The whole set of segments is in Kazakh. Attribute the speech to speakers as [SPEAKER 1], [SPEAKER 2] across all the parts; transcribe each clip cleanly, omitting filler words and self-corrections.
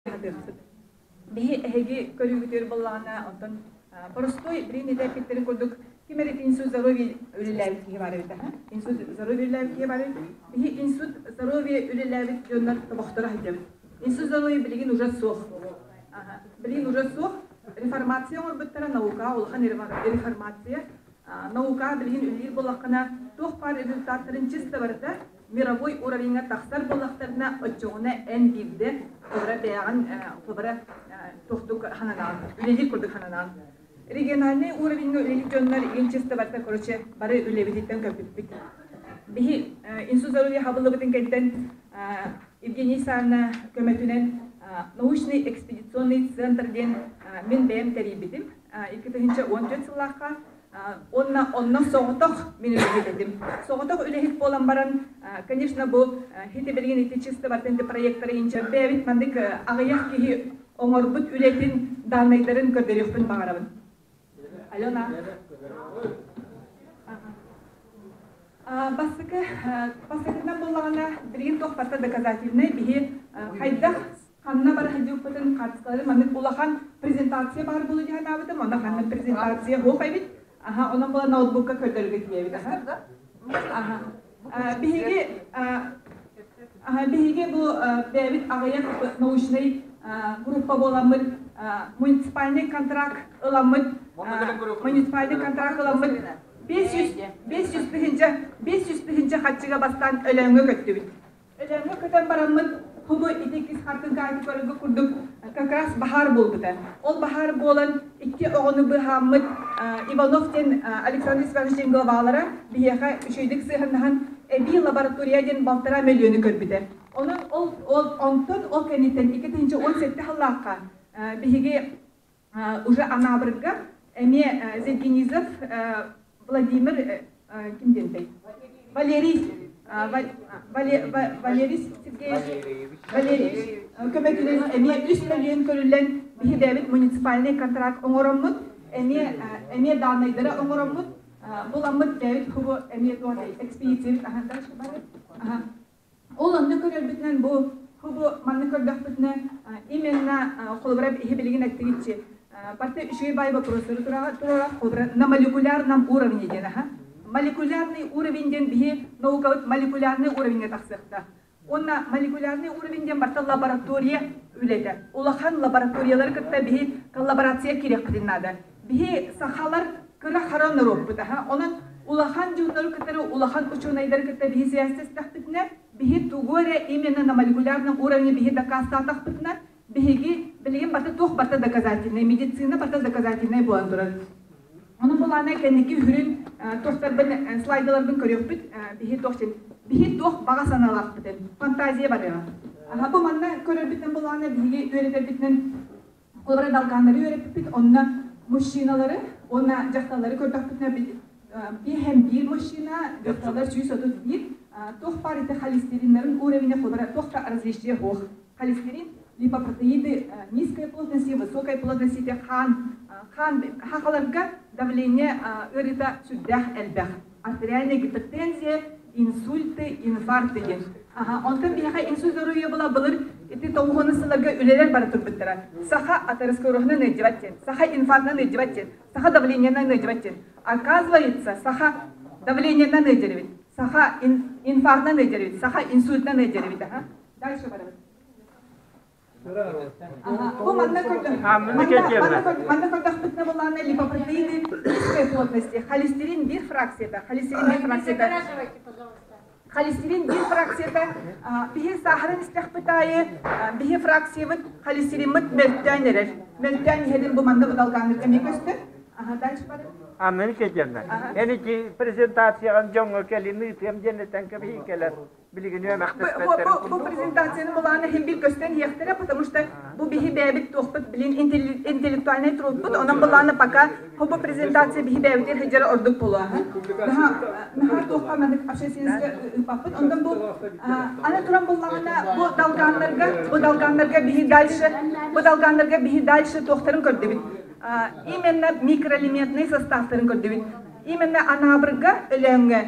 [SPEAKER 1] Bihi ehegi körügütür ballana ondan prostoy birini de pitleri kurduk. Kimere insut zarovi ülelevit ki var evde. Insut zarovi ülelevit ki var. Bihi insut zarovi ülelevit jönler tabakhtara hidem. Insut zarovi bilgin ujat soğ. Bilgin ujat soğ. Реформация орбиттара наука, улхан реформация. Наука билгин үлер болақына тоқ пар результаттарын чисто барда мировой уровеньга тахсар болақтарына отчоғына ән бирде обра бәяған обра тоқтук хананан, үлелер күрдік хананан. Региональный уровеньга үлелер жөнлер ен чисто барда короче бары үлебедеттен көппет. Бихи инсу зарури хабылы бітін кәттен Евгений Сарна көмәтінен научный экспедиционный центрден мен бәйім тәребедім. 2014 сылаққа онна соғытық мен үлегедім. Соғытық үлегет болан баран, конечно, бұл хеті берген етечісті бартенді проекттары енче бәйбет мандық ағаяқ кейі оңырбыт үлетін данайдарын көрдерекпін бағарабын. Алена. Басықынан болағына бірген тоқпатта доказательный бейі қайдақ қанына бар хәдеуіппетін қатысқалары мандық олақан презентация бар болу деген абыдым. Онда қанның презентация хоқ әбет. Ondan bula notebook'a kötülük diyebilir. Bihige bu bevit ağayak nauşnay grupa bolamır municipalny kontrakt ılamır 500 bihince hatçıga bastan ölenge kötübüt. Ölenge köten baramır hubu idikiz hartın gayet körüge kurduk kakras bahar boldu da. Ol bahar bolan iki oğunu bıhamır Ivanov'ten Alexander Sverchen'in glavalara biyaka şeydik sığırnahan bir laboratoriyadan baltara milyonu körbüde. Onun ondan kenitten 2017 halakka bihige уже anabırga emi Zevgenizov Vladimir kimden dey? Valeris kömekçilerin emi 3 milyon körülen bihi devlet municipalny kontrakt oңороммут emi danaylara oңороммут bulammut devlet hubu emi doğru ekspedisiyet ahandaş var. Olan körülbütnen bu hubu manlı kördakbütne именно kolbara bihi bilgin aktivitçi. Parti üçüye bay vопросы тура на молекулярном уровне дена. Молекулярный уровень бихи наука молекулярный уровень тахсыхта. Онна молекулярный уровень барта лаборатория үледе. Улахан лабораториялар кытта бихи коллаборация керек кытынады. Бихи сахалар кыра харан роппыта. Онан улахан жундар кыттары улахан учунайдар кытта бихи саясет тахпытна. Бихи тугоре именно на молекулярном уровне бихи доказта тахпытна. Бихиги билген барта тох барта доказательный медицина барта доказательный боландырар. Onun bulana kendiki hürün tohtarın slaydalardan görüyoruz. Bihi toh baga sanalak biten. Fantaziye var ya. Bu manna görürbüten bulana bihi öğreterbüten olara dalganları öğretbüt. Onna maşinaları, onna jahtaları kördakbütne bir hem bir maşina jahtalar 131. Toh parite холестеринlerin уровня kollara tohta различия hoch. Холестерин липопротеиды низкой плотности, высокой плотности хан хақаларга давление ырыта сүддах элбах. Артериальная гипертензия, инсульты, инфаркты ген. Онтан бияха инсульт зоруя була булыр, ити тоғонысыларга үлелер бара турбуттара. Саха атеросклерозна неживатен, саха инфарктна неживатен, саха давлениена неживатен. Оказывается, саха давлениена неживит, саха инфарктна неживит, саха инсультна неживит. Дальше барабыз. Bu manna kördakbütne bulana lipoproteиды низкой плотности. Холестерин bir фракцияда. Холестерин bir фракцияда. Bihi sahran istihbitayı, bihi фракциявыт холестеринмыт möltten erer. Möltten hedin bu manna budalganlık emek östü. Dальше барабыз.
[SPEAKER 2] Amerika cennet. Yani ki prezentasyonun jonga kelini tem cennetten kabi keler.
[SPEAKER 1] Bu презентацияны буланы hem bir gösteren yektere, потому что bu bihi bebit tohbut bilin intellektualne truput, onun bulаны пока bu презентация bihi bebitler hicra orduk bulu. Nahar tohpamadık aşesinsge paput, ondan bu ana turan bulağına bu dalganlarga bihi dalşı tohtarın kördebit. Именно микроэлементный составтарын көрдебит. именно анабрга өлеңе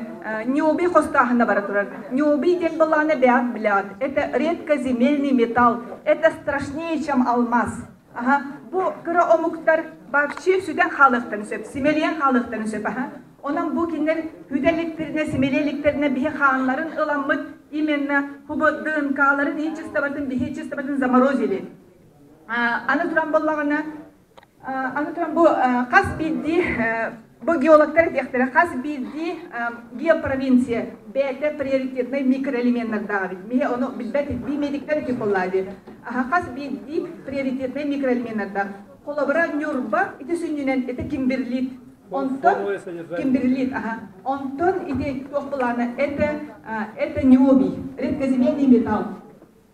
[SPEAKER 1] необи хостахына бара турар. Необи ден баланы бят блят. Это редкоземельный металл. Это страшнее, чем алмаз. Ага. Бу кыра омуктар бакчы сүден халыктан сөп, семелиен халыктан сөп. Ага. Онан бу кинер хүдәлектеріне, семелеліктеріне бихе ханларын ыламмыт именно хубы ДНК-ларын ичистабатын, бихе чистабатын заморозили. Аны туран боллағына, аны туран бу қас бидди, бу геологтар дектері, қас бидди геопровинция, бәті приоритетный микроэлементтер дағыр. Михе оны білбәті бимедіктер ке қоллады. Қас бидди приоритетный микроэлементтер дағыр. Қолабыра нюрба, ити сүнінен, ити кимберлит. Онтон кимберлит, онтон иде тохпыланы, это необий, редкоземельный металл.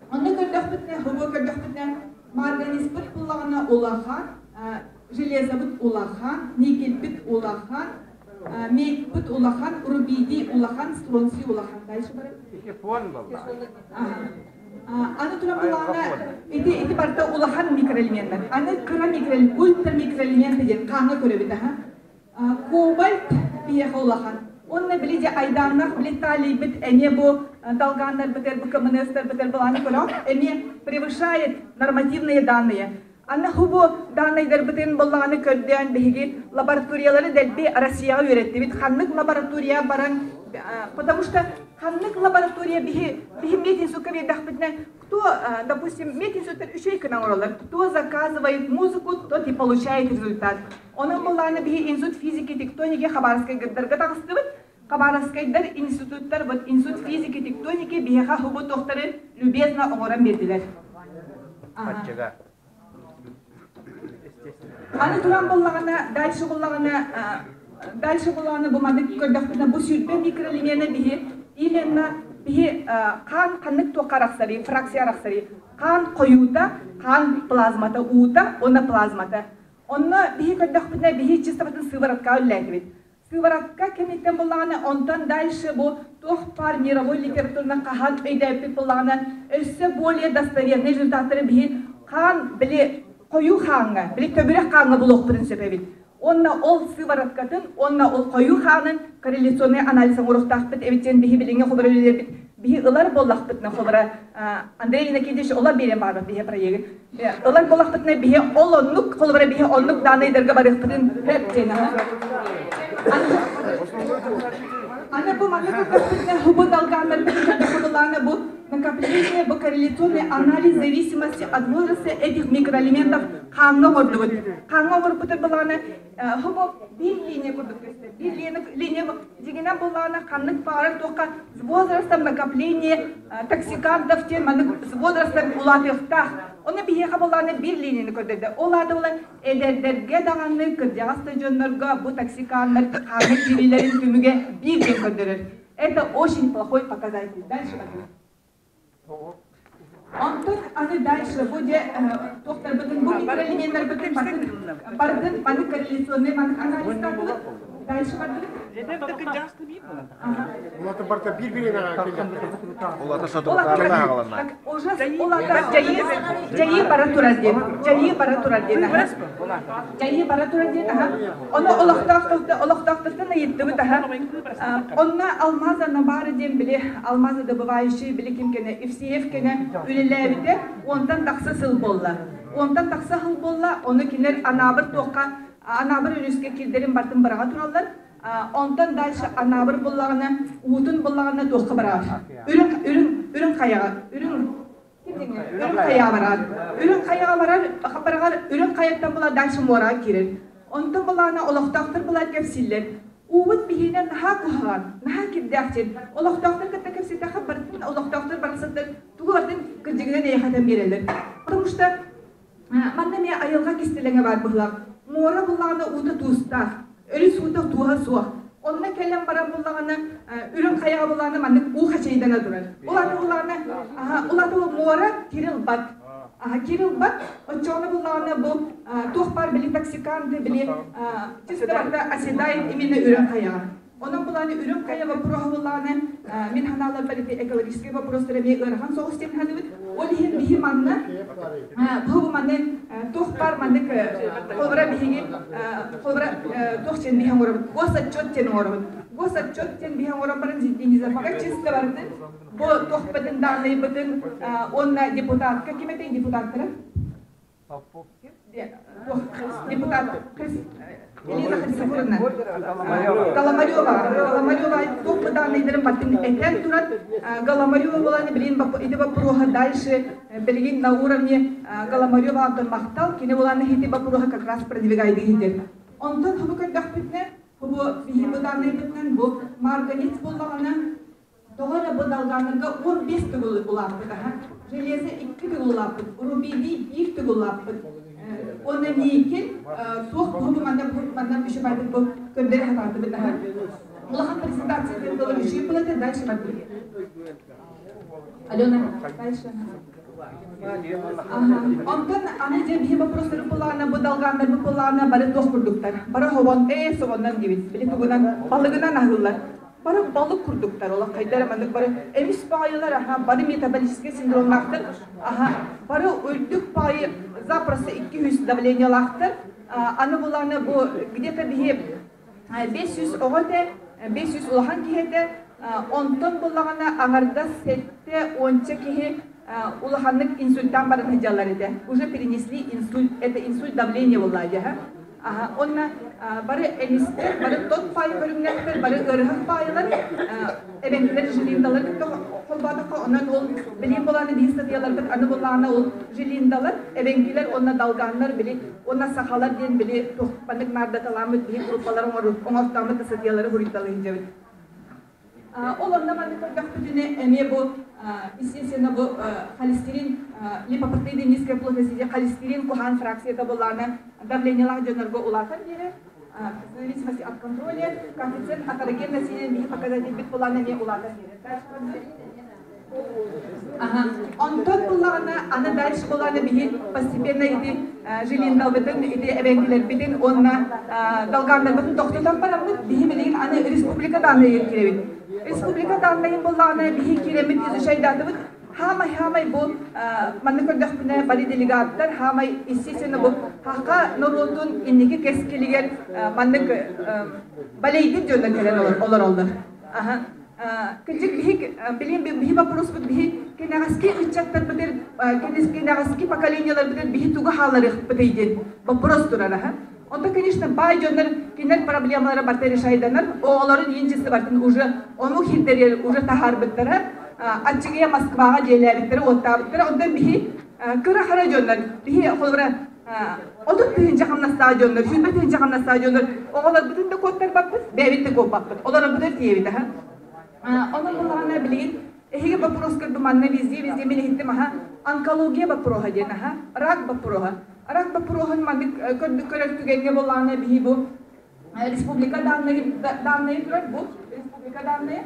[SPEAKER 1] Онны көрдөхпітне, хубы көрдөхпітне, марганец бит улағына улахан, железо бит улахан, никель бит улахан, медь бит улахан, рубидий улахан, стронций улахан. Дальше барып?
[SPEAKER 2] Телефон был.
[SPEAKER 1] Аны туран булағына, иде барда улахан микроэлементтер. Аны кыра микроэлемент, ультра микроэлементы ден, қаңы көрі біді. Кобальт бие холахан. Онны билиде айданнах летали бит эне бу долганнар битер бу коммунистер битер буланы көрө. Эне превышает нормативные данные. Анна хубу данныйдар битен буланы көрдөн биги лабораториялары делби Россияга үйрөттү. Бит ханнык лаборатория баран, потому что ханнык лаборатория биги метинсу кабедах битне. Кто, допустим, метинсутер үшейкін аңыралар, кто заказывает музыку, тот и получает результат. Оның болағына бігі институт физики тектоники Хабаровскай гырдарға тағыстыбыт. Хабаровскайдар институттар, вот институт физики тектоники бігі хубу тоқтары любезно оңыран берділер. Аны туран болағына, дальше болағына бұмадық көрдіқпіна бұл сүрбе микроэлементі бігі именно биһи қан тоқарақсари, фракциярақсари, қан қойута, қан плазмата ута, оны плазмата. Оны биһи көддөхпүтне биһи чистабатын сыворотка өлләтибит. Сыворотка кемиттен буллаганы, онтан дальше бу тохпар мировой литературна кахан өйдәппит буллаганы, өссө более достоверный результаттары биһи қан били қою ханга, били төбүрек ханга булук принципебит. Онна ол сывороткатын, онна ол қою ханын корреляционный анализын урухтақпыт, эвитен биһи билинге хобырөлер бит. Биһи ылар боллақпытна хобыра. Андрей Накидиш олар берем барды биһи проегі. Ылар боллақпытна биһи ол оннук, холбара биһи оннук данайдырга барықпытын хэптен. Ана бу маныкапытна хубу долганлар биһи хобыланы бу накопление бу корреляционный анализ зависимости от возраста этих микроэлементов ханга гордубут. Ханга горбутыр буланы хубу бир линия көрдүктөстө. Бир линия дегенен буланы ханнык бары тока с возрастом накопления токсикантов тен с возрастом улатыктах. Оны биһи буланы бир линияны көрдүдө. Оларды булар эдердерге даганы кырдяга стадиондарга бу токсиканттар ханнык бирилерин түмүгө бир ден көрдүрөр. Это очень плохой показатель. Дальше пойдем. Онтон аны дальше буде тоқтар бітін бұл микроэлементтер бітін бардың баны корреляционный баны анализ тапылып дальше бардың.
[SPEAKER 3] Оларды барда бір-біріне келеді.
[SPEAKER 2] Оларды сатылықтарына ағаланай.
[SPEAKER 1] Жайы бара тураден. Жайы бара тураден. Оны олықтақтықтың етті бұд. Онна алмазаны бары ден біле, алмазы добывающий біле кемкені, FCF кені үліләбіде, ондан тақсы сыл болла. Ондан тақсы сыл болла, оны кенер анабыр тоққа, анабыр үріске келдерін бартын бараға туралар. Ondan дальше анабыр боллағына, уытын боллағына тоққа барар. Үрін қаяға, үрін қаяға барар, үрін қаяқтан бола дальше мора керер. Ondan боллағына олықтақтыр бола кәпсілер. Уыт бейінен наға құған, наға кепдәқтен. Олықтақтыр кәтті кәпсілтіға бартын, олықтақтыр барысыдыр, тұғы бартын күрдігінен аяқадан берелер. Потому что манда мен айылға кестеліңе бар бұлақ. Мора боллағына уыты туыстақ. Ölü suda tuha suha. Onunla kellem bara bulağına, ürün kayağı bulağına mandık uha şeyden durar. Ulanı bulağına, ulanı bu mora kiril bat. Kiril bat, o çoğunu bulağına bu tuhpar bili toksikantı bili, çizgi bakta asidayet imine ürün kayağı. Onun bulanı ürün kaya vapuru bulanı min hanalar belki ekolojik vapurları bir ırhan soğustem hanıbıt. Olihin bihi manna bu manne tohpar manne kolbara bihi kolbara tohçen bihi orabıt. Gosat çotçen orabıt. Gosat çotçen bihi orabıtın ciddiğinizde fakat çizde vardı. Bu tohpatın dağlayı batın onna deputat kakimete deputatlara депутат Elina Hadisakurna Galamariova топ-данныйдарын баттын этен турат Galamariova боланы билин иде вопроха дальше билин на уровне Galamariova антон мактал кине боланы хити вопроха как раз продвигайды хидер. Онтон хабукат дахпитне хубу бихи данныйдын бу марганец боллагана Doğru bu dalganlığa 15 tügül ulapıdı. Железо 2 tügül ulapıdı. Rubidi 1 tügül ulapıdı. Onun niyetin soğuk hukumandan bir şey vardı bu köndere hatatı bir daha. Mulahın prezentasyonu dolayı bir şey buladı. Dayşı vardı. Alona, dayşı. Ondan anıca bir vaprosları bulana, bu dalganları bulana bari toz kurduklar. Bari hovan soğandan gibi. Bili tuğunan balığından ahıllar. Bari balık kurduklar ola kaydaramadık bari emis payılar bari metabolizm sindromlaktır bari öldük payı zaprası 200 давлениялактır anı bulanı bu где-то bir 500 oğate 500 ulahan kihete 10 ton bulağına ağırda sette 10 kihi ulahanlık insültten barın hıcalar ede уже перенесли инсульт это инсульт давления vallahi Onna bari emisler, bari tot payı bölümler, bari ırhak payılar, eventler jilindalar, kolbada ondan ol, bilim olanı dinstadiyalar, anı bulana ol jilindalar, eventler onna dalganlar bili, onna sahalar diyen bili, tohpanlık narda kalamı diye grupların ortamı tasadiyaları buritalı hicabit. Olanla mantıklı gaftıcını emiye bu, естественно bu холестерин, липопротеиды низкой плотности, холестерин кухан фракцияда буланы давлениялар жөнөргө улатан бери, в зависимости от контроля, коэффициент атерогенности бихи показатель бит буланы не улатан бери. Онтон буланы аны дальше буланы бихи постепенно иди жилиндал битен иди эвентилер битен онна далгандар битен токтотан барамды бихи билген аны республикадан эркиребит. Республика данлайын болағына бихи керемет изучайдады бұд. Хамай бұл манныкөрдөх бүне бали делегаттар, хамай естественно бұл хақа норотун иннеге кескелігер маннык балейден жөнді келен олар олды. Кілжік бихи вопрос бұд бихи кенағаски үтчаттар бұдыр, кенағаски поколениялар бұдыр бихи туға халары бұдейден вопрос тұрар. Onda, конечно, бай жондар кинер проблемалары барта решайданар, оларын енжесі бартын уже onu хилдер уже тахар биттер, ачыгыя Москвага желердер, оттабыттер, онда бихи кыра хара жондар, бихи холбара одук тыгын жакамнастаа жондар, жүзбе тыгын жакамнастаа жондар, оголар бүтүндө коттар баппыз, бебитте коп баппыз, олар бүтүн тиебит, Onun bulağına bilin, Hege вопрос как бы манна везде мен хиттем онкология вопроса ден рак вопроса. Рак вопросан мандык көрөктүгенге боланы бихи бу республика данные турат бу республика данные.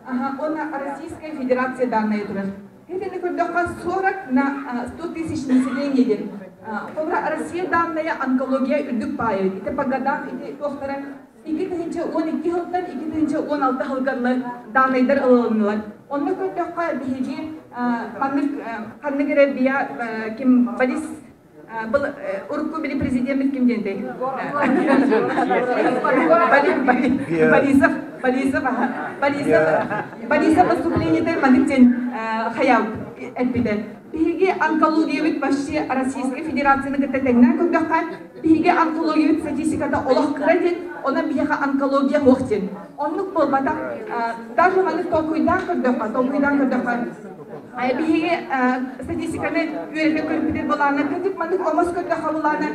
[SPEAKER 1] Она Российская Федерация данные турат. Это никогда 40 на 100 тысяч населения ден. Россия данные онкология үрдүк пайы. Это по годам, это доктора 2012 yıldan 2016 yıllarında danaylar alındılar. Onunla kötü bihici kanı göre biya kim Balis Urukku bili prezidentimiz kim diyende? Balisa поступление madikten hayal etmeden. Bihici onkologiya bit başı Российской Федерацияны кытатайнан көбөккан биһиге онкология бит статистикада олох кыраден онан биһиге онкология хоқтен оннук болбата даже маны токуйдан көбөккан биһиге статистиканы үйрөтө көрүпүтен боланы кытык маны омос көбөккан боланы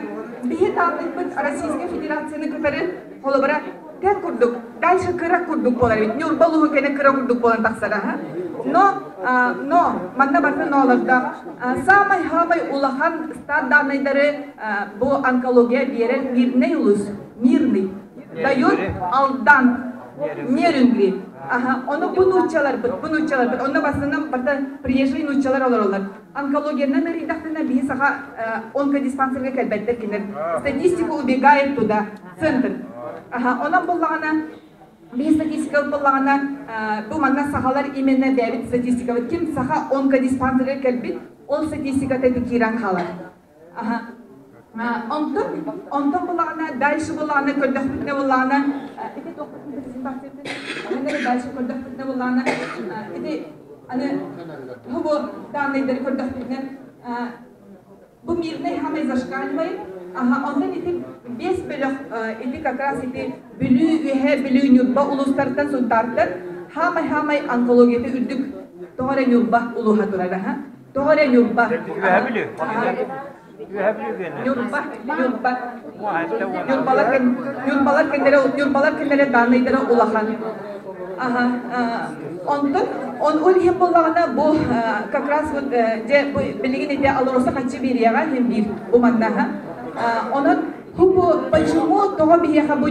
[SPEAKER 1] биһи таапыт бит Российской Федерацияны кытары холобара тен курдук дальше кыра курдук болар бит нюр балугу кене кыра курдук болан таксара но манна барта ноларда самай хамай улахан стад данныйдары бу онкология берен мирный дает алдан нерүнгли оны бунучалар оны басынан барта приезжий нучалар олар онкологияны меридахтына бисага онкодиспансерге келбеттер кинер статистика убегает туда центр онан боллагана Bir statistika bulağına bu manna sahalar imenne bebit statistika var. Kim saha 10 ka dispantere kelbit, ol statistika tedi kiran kalar. Aha. Ondan bulağına, dayışı bulağına, kördökbütne bulağına, iti dokuzunda sizin bahsettin, onları dayışı kördökbütne bulağına, iti hani bu danayları kördökbütne, bu mirne hamay zaşkalmayı, ondan iti beş bölük, iti kakras iti bülü ühe bülü nyurba uluslardan suntarlar, hamay onkologiyete ürdük, doğru nyurba uluha durara, doğru nyurba. Yurbalar kendere danaylara ulahan. On hem bulağına bu kakras bu bilgin ide alırsa kaçı bir yağa hem bir bu mandaha. Onun bu почему того бияха bu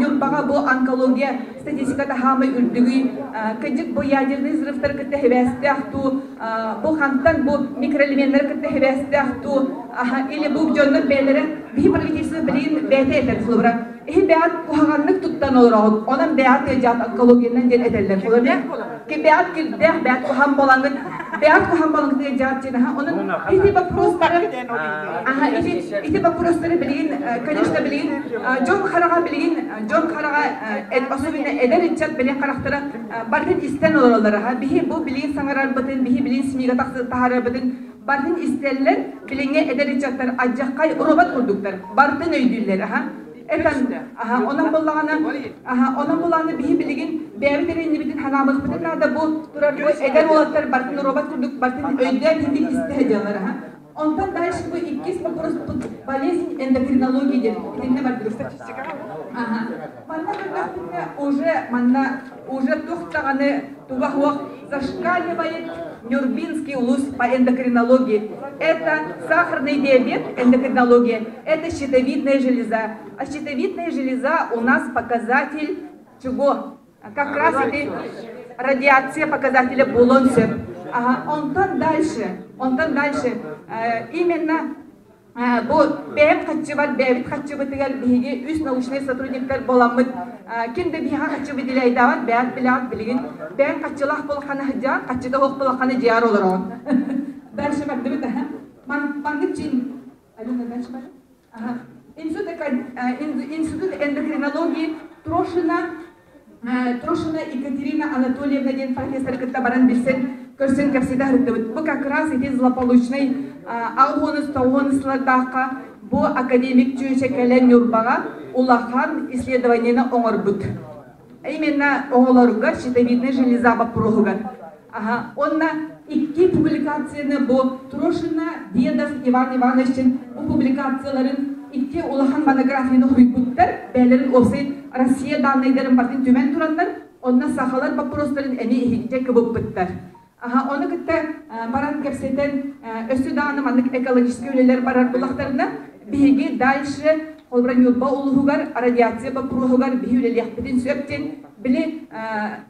[SPEAKER 1] nyurbaga bu onkologiya statistikada hamay ürdüğü kıcık bu ядерный взрывтар kıtta hevestahtu bu hantan bu mikroelementler kıtta hevestahtu или bu jonlar belere bir pravительство bilin bete eder kulubra beat kuhaganlık tuttan olur onun beat tecat onkologiyadan gel ederler kulubra ki beat kuham bolanlık beat kuham bolanlık tecat cina onun iti baprosları iti baprosları bilin конечно bilin John Karaga особенно eder içat bilin karakteri barın isten olurlar ha bihi bu bilin sangarar batın bihi bilin simiga tahara batın barın isterler bilinge eder içatlar acakay robot kurduklar barın öydüller ha onun bulağına bihi bilgin beyaviterin nibitin hanamız bütün da bu durar bu eder olatlar barın robot kurduk barın öydüler hindi istihediyorlar ha. Ondan дальше bu ikisi просто болезнь эндокринологии ne var statistika. Уже тухтаганы тугахуах зашкаливает Нюрбинский улус по эндокринологии. Это сахарный диабет, эндокринология, это щитовидная железа. А щитовидная железа у нас показатель чего? Как раз это радиация показателя Булонсер. Ondan дальше именно bu beyim kaççı var, beyvit kaççı bitiler bihigi üst nauşnay сотрудниктер bolamıd. Kimde biha kaççı bitileyde var, beyat bilat bilgin. Beyim kaççılak bolakana hıcan, kaççıda hoq bolakana ciyar olur on. Дальше bak değil mi? Mandık Çin. Aluna dальше bak. Институт эндокринологии Трошина Екатерина Анатольевна ден профессор кытабаран билсен көрсен кепсида хыртыбыт. Бу как раз эти злополучный аугонус-таугонуслардака бу академик чүйшекелен юрбага улахан исследованияны оңорбут. Именно оңолоругар щитовидная железа вопросугар. Онна икки публикацияны бу Трошина Дедов Иван Ивановичтин бу публикацияларын икки улахан монографияны хуйбуттар, бәлерин опсай Россия данныйдарын бартын төмен турандар, онна сахалар вопростарын эми ихикте кыбып быттар. Оны кытта баран кепсетен өсі даны мандык экологический өлелер барар булактарына биги дальше холбран юлба улугар радиация вопросугар биги өлелехпетин сөптен били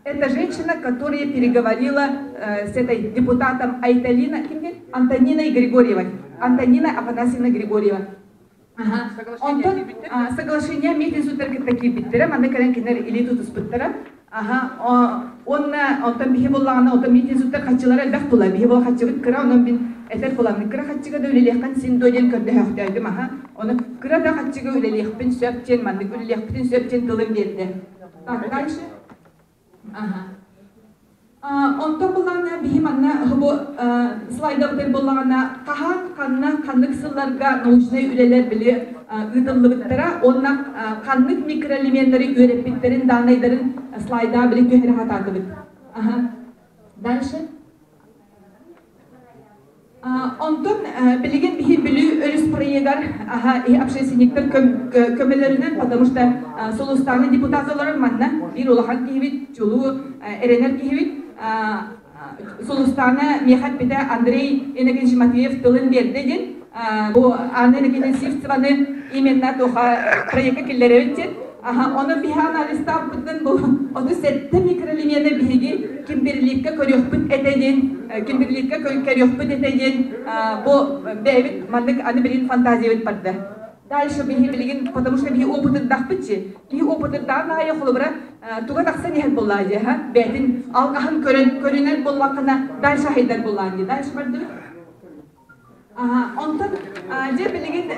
[SPEAKER 1] эта женщина, которая переговорила с этой депутатом Айталина, Антонина Григорьева, Антонина Афанасьевна Григорьева. Онтон соглашение митинг сутарки такие биттера, манда кален кинер или тут испыттера. Онтон бихи боллагана, онтон митинг сутар хачылар элбэх була, бихи бол хачыбыт кыра, онон бин этер буламны кыра хачыга да үлелехкан син дойден көрдө хөктөйдүм, оны кыра да хачыга үлелехпин сөпчен, манда үлелехпин сөпчен тылым берди. Так, дальше. Онтон боллагана бихи манна хубу слайдовтер боллагана кахан канна каннык сылларга научный үлелер били ыдыллыбыттара, онна каннык микроэлементтери үйреппиттерин данайдарын слайда били түйері хатардыбыт. Дальше. Онтон билеген бихи билүү өрүс проегар общественниктер көмөлөрүнөн, потому что Солустаны депутатыларын манна бир улахан кихибит, чулу эренер кихибит, Солустаны мехат бите Андрей Энегенши Матвеев тылын берди ден. Bu Анна Сивцеваны именно тоха проекта киллеревитти. Оны биха анализда бутын бу оны сетте микроэлементтер биги кимбирликке көрөкпүт этеден, кимбирликке көрөкпүт этеден бу бевит мандык аны билин фантазиябыт барды. Дальше биги билген, потому что биги опытын дахпытчы. Биги опытын дагы холобра туга таксан ехет буллаажы, бәтин алгахан көрінер буллақына дальше хайдар буллаажы. Дальше барды? Онтан, же білеген,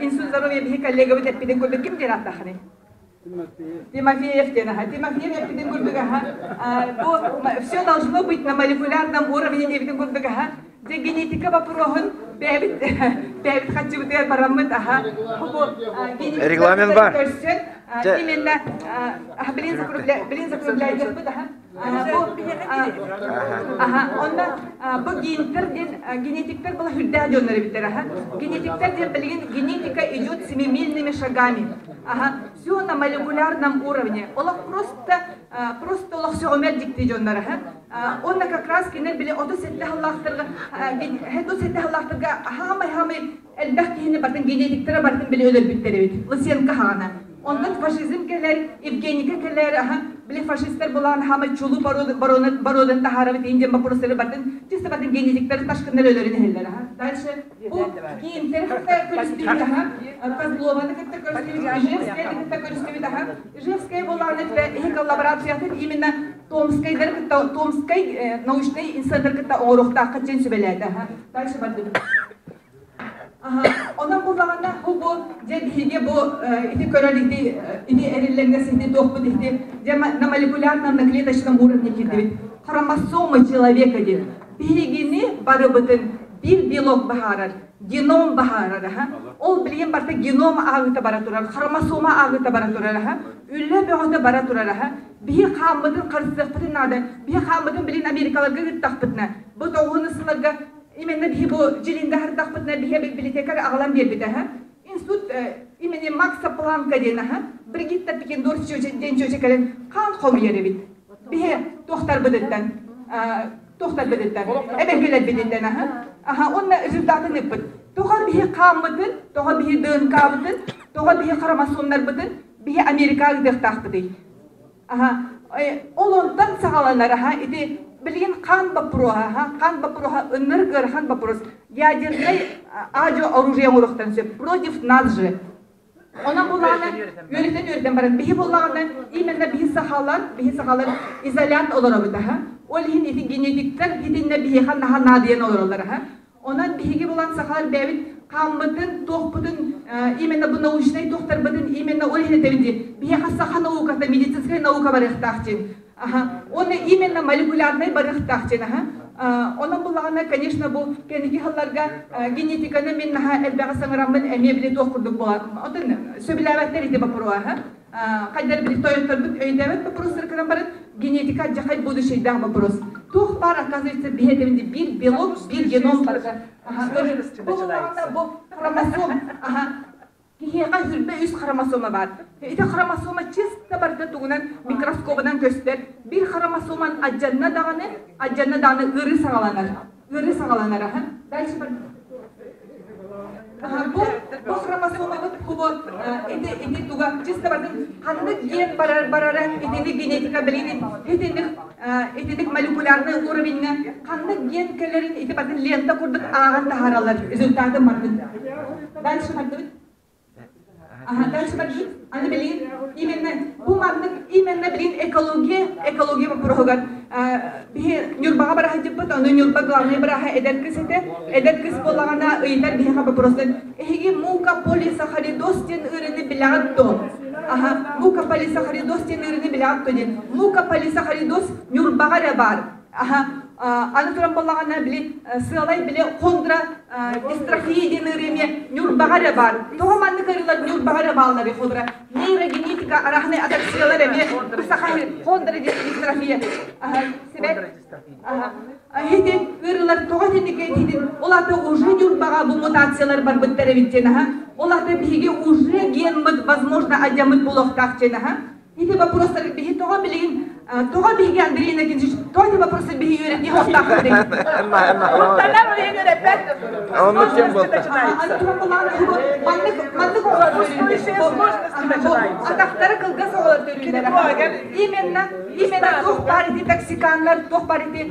[SPEAKER 1] институт здоровья бихи коллега бит эпиден көрдік кім дер аттақыны? Тимофеев тена, Тимофеев эпиден көрдік, все должно быть на молекулярном уровне эпиден көрдік, же генетика вопросın бәбит хатчы бітер барамыд,
[SPEAKER 2] Регламент бар.
[SPEAKER 1] Именно блин закругляйдық бұд, bu генетиктер была хюрдя дённары битер, генетиктер билген генетика идет семимильными шагами, все на молекулярном уровне. Олах просто олах все умер дикти дённары, он как раз кинер биле оду сеттeh Allah'tırga hamay elbette yine batın genetiktere batın bile ölür bitleri bit. Lısyenka hana. Ondan faşizm keler, evgenika keler, bile faşistler bulan hamay çulu barodan tahara bit ince baporosları batın. Ciste batın genetikleri taşkınlar ölürüne heller. Dальше bu giyimleri hatta körüstüyü daha, Kazlovan'ı hatta körüstüyü, Ижевская hatta körüstüyü daha. Ижевская bulan ve hek laboratoriyatın именно Томской научный институт кытта орухта качен сүбеләде. Дальше барды. Ondan bulağında bu cedhiye bu iti körellikti, iti erilleнгесini тохпу дихти, на молекулярном наклеточном уровне кидивит. Хромосома человека дит. Бигини барыбытын bir белок бахарар, геном бахарар. Ол билген барта геном агыта бара турар, хромосома агыта бара турар. Үлле бөгөтө бара турар. Бии камбытын кырсыктын нада, бии камбытын билин Америкаларга гыттакпытна. Бу тоғунысыларга именно бии бу жилинде хардакпытна бии библиотекар аглам бербиде. Институт имени Макса Планка дена, Бригитта пикен ден чөчекелен кан хомьери бит. Бии тохтар быдыттан. Toxtar bedetler, ebegüler bedetler, onun rezultatı ne bud? Toğa bihi kamıdın, toğa bihi dön kamıdın, toğa bihi kromosomer budun, bihi Amerikalı dehtak budu. Olondan sağlanır, iti bilgin kan bapuroha, ınır kan bapuroz, ядерный оружие урухтан söp, против нас же. Ona bulanı yöneten barın, bihi bulanı imенно bihi sahalar izolant olarak da. Olhin iti genetikler hidinne bihi han nadiyen olurlar. Ondan bihi bulan sahalar bevit kamıdın, tohbudun, imенно bu nauşnay tohtar budun, imенно olhin etevindi. Bihi saha naukata, медицинская наука барыхтахчин. Onu именно молекулярный барыхтахчин. Onun bulağına, конечно, bu kendiki hallarga genetikana minnaha elbette sanıramın emniyebili tohkurduk bulan. Onun söbilavetler iti bapuruğa. Kaydar bir toyotlar bud öydevet bapurusları kadar barın genetika cahil budu şeyden bapurus. Toh var, оказывается, biheteminde bir belok, bir genom var. Bu kromosom. Kihiqa hürbe üst kromosoma var. İte kromosoma çizte barda tuğunan mikroskobadan göster. Bir kromosoman ajanna dağını ırı sağlanır. Dальше бар. Bu kromosoma bu iti tuğa çizte barda hangi gen barara itini genetika bilinin itinik molekularny urovenne hangi gen kellerin iti barda lenta kurduk ağan taharalar rezultatı mardı. Dальше barda. Dальше barda. Ani bilin bu mardı imенно bilin ekologi vapurhogar. Bihi nyurbağa baraha jibbat, onu nyurba glavne baraha ederkis bolağına ıylar bihi hapa prostan. Ehigi muka polisakaridos den ürünü bilatto. Muka polisakaridos den ürünü bilatto den. Muka polisakaridos nyurbağa rebar. Anaturan bolağına bile sığalay bile kondra distrofiye den ürünü nyurbağa rebar. Toğamanlı karılar nyurbağa rebarları kondra. Neyrogenetika arahne adaksiyalar eme sakari kondra distrofiye. Sebep hidin ırılar toğatinlik hidin olata уже nyurbağa bu mutasiyalar бар bittere bitcene. Olata bihige уже gen mıd возможно adamıd buloqtaqcene. Hidi vaprosları bihi toğa bilin toğa bihi Andreyna kinci toğa vaproсы bihi öğretni hoqtaqdı. Muhtemelen oraya göre ben
[SPEAKER 2] Onun için bu.
[SPEAKER 1] Атақтары кылгас олар төрүндер. Именно тоқ парити токсиканлар, тоқ парити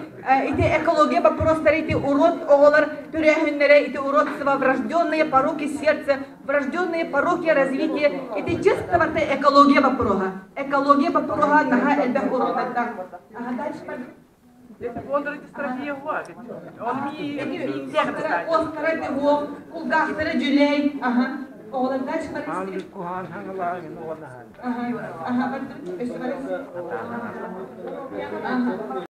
[SPEAKER 1] экология вопростары, урод оголар төрөһүннөрө, уродство, врожденные пороки сердца, врожденные пороки развития. Это чисто вот экология вопрога. Экология вопрога нага эльбек уродата. Ага, дальше пойдем.
[SPEAKER 4] Это фондовая дистрофия гуаги. Он ми
[SPEAKER 1] Оскара его, кулгахтера джулей. Ага. Оğlan дальше пойдем.
[SPEAKER 2] Hangi kuhan hangilarin onahan.
[SPEAKER 1] Ага, ага, пойдем. Ага.